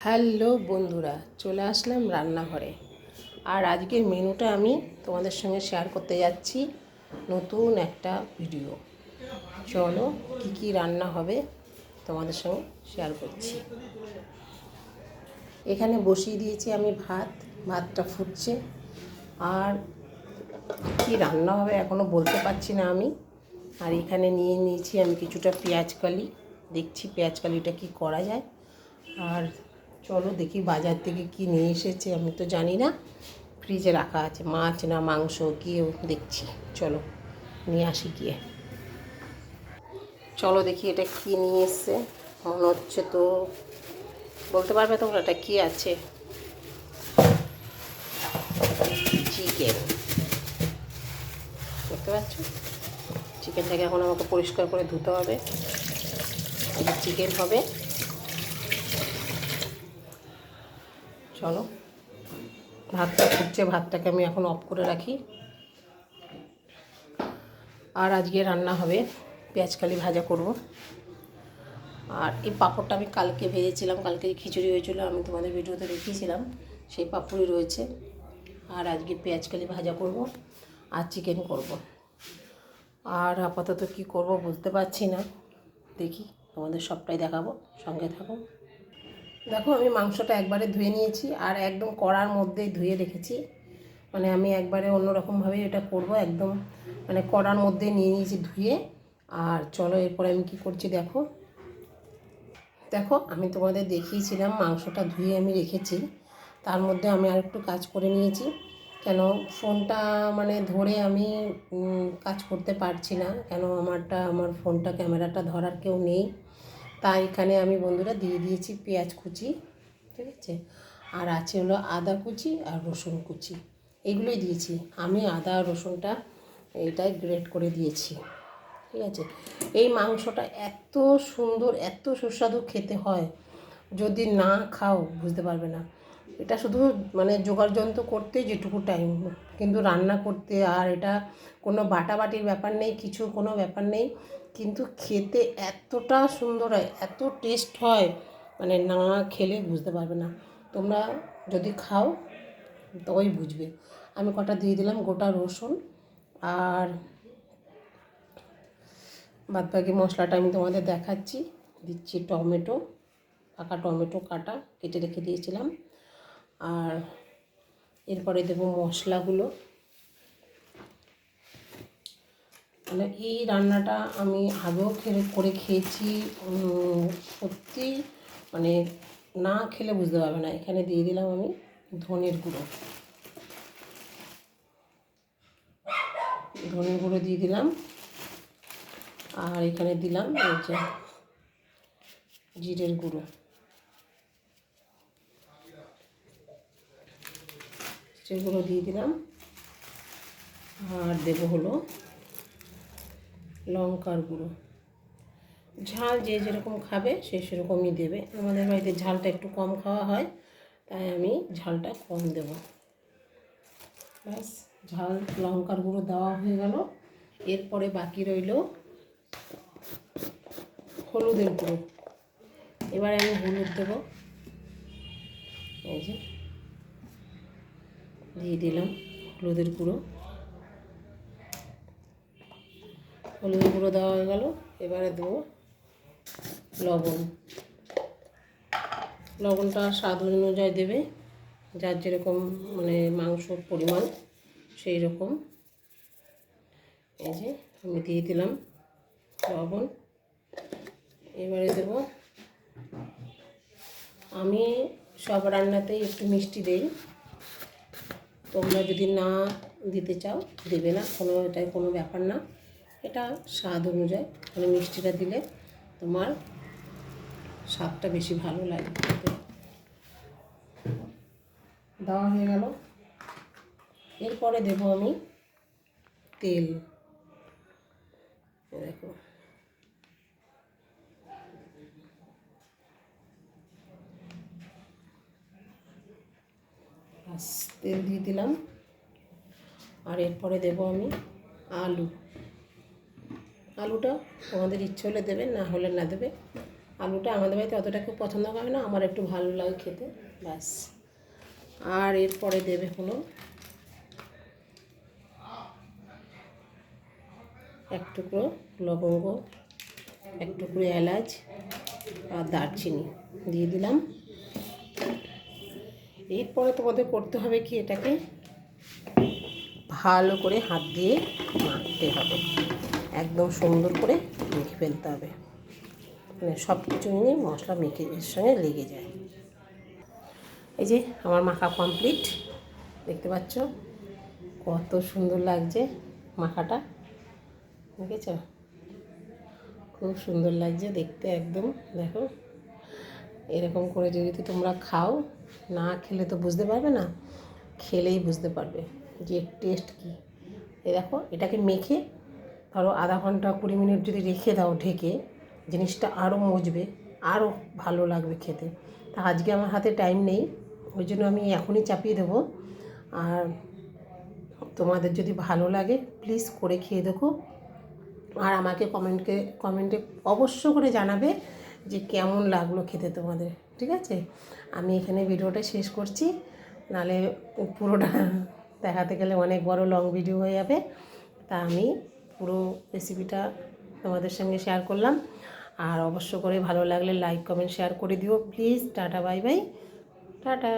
Hello বন্ধুরা, চলে আসলাম রান্নাঘরে। আর আজকের মেনুটা আমি তোমাদের সঙ্গে শেয়ার করতে যাচ্ছি, নতুন একটা ভিডিও। চলো কি কি রান্না হবে তোমাদের সঙ্গে শেয়ার করছি। এখানে বসিয়ে দিয়েছি আমি ভাতটা ফুটছে। আর কি রান্না হবে এখনও বলতে পারছি না আমি। আর এখানে নিয়ে নিয়েছি আমি কিছুটা পেঁয়াজকালি, দেখছি পেঁয়াজকালিটা কি করা যায়। আর চলো দেখি বাজার থেকে কি নিয়ে এসেছে, আমি তো জানি না। ফ্রিজে রাখা আছে, মাছ না মাংস গিয়েও দেখছি। চলো নিয়ে আসি গিয়ে। চলো দেখি এটা কি নিয়ে এসছে। মনে হচ্ছে তো, বলতে পারবে তোমরা এটা কি আছে? চিকেন, দেখতে পাচ্ছ? চিকেনটাকে এখন আমাকে পরিষ্কার করে ধুতে হবে। চিকেন হবে। চলো, ভাতটা ফুটছে, ভাতটাকে আমি এখন অফ করে রাখি। আর আজকে রান্না হবে পেঁয়াজকালি ভাজা করব। আর এই পাঁপড়টা আমি কালকে ভেজেছিলাম, কালকে খিচুড়ি হয়েছিল, আমি তোমাদের ভিডিওতে দেখিয়েছিলাম, সেই পাঁপড়ই রয়েছে। আর আজকে পেঁয়াজকালি ভাজা করব আর চিকেন করব। আর আপাতত কি করব বুঝতে পারছি না, দেখি তোমাদের সবটাই দেখাবো, সঙ্গে থাকো। দেখো আমি মাংসটা একবারে ধুয়ে নিয়েছি আর একদম কড়ার মধ্যেই ধুয়ে রেখেছি। মানে আমি একবারে অন্যরকমভাবে এটা করব, একদম মানে কড়ার মধ্যে নিয়ে নিয়েছি ধুয়ে। আর চলো এরপরে আমি কি করছি দেখো। দেখো আমি তোমাদের দেখিয়েছিলাম মাংসটা ধুয়ে আমি রেখেছি, তার মধ্যে আমি আর একটু কাজ করে নিয়েছি। কেন ফোনটা মানে ধরে আমি কাজ করতে পারছি না, কেন আমার ফোনটা ক্যামেরাটা ধরার কেউ নেই। তাই এখানে আমি বন্ধুরা দিয়ে দিয়েছি পেঁয়াজ কুচি, ঠিক আছে। আর আছে হলো আদা কুচি আর রসুন কুচি, এগুলোই দিয়েছি আমি। আদা আর রসুনটা এইটাই গ্রেট করে দিয়েছি, ঠিক আছে। এই মাংসটা এত সুন্দর, এত সুস্বাদু খেতে হয়, যদি না খাও বুঝতে পারবে না। এটা শুধু মানে জোগাড় যন্ত্র করতে যেটুকু টাইম, কিন্তু রান্না করতে আর এটা কোনো বাটাবাটির ব্যাপার নেই, কিছু কোনো ব্যাপার নেই, কিন্তু খেতে এতটা সুন্দর হয়, এত টেস্ট হয়, মানে না খেলে বুঝতে পারবে না। তোমরা যদি খাও তবেই বুঝবে। আমি কটা দিয়ে দিলাম গোটা রসুন, আর বাদবাকি মশলাটা আমি তোমাদের দেখাচ্ছি। দিচ্ছি টমেটো, পাকা টমেটো কাটা কেটে রেখে দিয়েছিলাম। আর এরপরে দেবো মশলাগুলো। মানে এই রান্নাটা আমি আগেও করে খেয়েছি, সত্যি মানে না খেলে বুঝতে পারবে না। এখানে দিয়ে দিলাম আমি ধনের গুঁড়ো, ধনের গুঁড়ো দিয়ে দিলাম। আর এখানে দিলাম এই যে জিরের গুঁড়ো, জিরের গুঁড়ো দিয়ে দিলাম। আর দেবো হলো লঙ্কার গুঁড়ো। ঝাল যে যেরকম খাবে সে সেরকমই দেবে। আমাদের বাড়িতে ঝালটা একটু কম খাওয়া হয়, তাই আমি ঝালটা কম দেব। ব্যাস, ঝাল লঙ্কার গুঁড়ো দেওয়া হয়ে গেল। এরপরে বাকি রইল হলুদের গুঁড়ো। এবারে আমি হলুদ দেবো, এই যে দিয়ে দিলাম হলুদের গুঁড়ো। হলুদের গুঁড়ো দেওয়া হয়ে গেল। এবারে দেবো লবণ। লবণটা স্বাদ অনুযায়ী দেবে, যার যেরকম মানে মাংসর পরিমাণ সেই রকম। এই যে আমি দিয়ে দিলাম লবণ। এবারে দেব, আমি সব রান্নাতেই একটু মিষ্টি দেই, তোমরা যদি না দিতে চাও দেবে না, এটাই কোনো ব্যাপার না। এটা স্বাদ অনুযায়ী, মানে মিষ্টিটা দিলে তোমার স্বাদটা বেশি ভালো লাগে। দেওয়া হয়ে গেল। এরপরে দেব আমি তেল। দেখো তেল দিয়ে দিলাম। আর এরপরে দেব আমি আলুটা তোমাদের ইচ্ছে হলে দেবে, না হলে না দেবে। আলুটা আমাদের বাড়িতে অতটা কেউ পছন্দ করে না, আমার একটু ভালো লাগে খেতে, ব্যাস। আর এরপরে দেবে হলো এক টুকরো লবঙ্গ, এক টুকরো এলাচ আর দারচিনি দিয়ে দিলাম। এরপরে তোমাদের করতে হবে কি, এটাকে ভালো করে হাত দিয়ে মাখতে হবে, একদম সুন্দর করে মেখে ফেলতে হবে, মানে সব কিছু নিয়ে মশলা মেখে এর সঙ্গে লেগে যায়। এই যে আমার মাখা কমপ্লিট, দেখতে পাচ্ছ কত সুন্দর লাগছে মাখাটা, দেখেছ? খুব সুন্দর লাগছে দেখতে একদম। দেখো এরকম করে যদি তোমরা খাও, না খেলে তো বুঝতে পারবে না, খেলেই বুঝতে পারবে যে টেস্ট কী। এই দেখো এটাকে মেখে ধরো আধা ঘন্টা 20 মিনিট যদি রেখে দাও ঢেকে, জিনিসটা আরও মজবে, আরও ভালো লাগবে খেতে। তা আজকে আমার হাতে টাইম নেই, ওই জন্য আমি এখনই চাপিয়ে দেবো। আর তোমাদের যদি ভালো লাগে প্লিজ করে খেয়ে দেখো, আর আমাকে কমেন্টে অবশ্য করে জানাবে যে কেমন লাগলো খেতে তোমাদের, ঠিক আছে? আমি এখানে ভিডিওটা শেষ করছি, নাহলে পুরোটা দেখাতে গেলে অনেক বড় লং ভিডিও হয়ে যাবে। তা আমি পুরো রেসিপিটা তোমাদের সঙ্গে শেয়ার করলাম। আর অবশ্য করে ভালো লাগলে লাইক কমেন্ট শেয়ার করে দিও please. Tata bye bye, tata.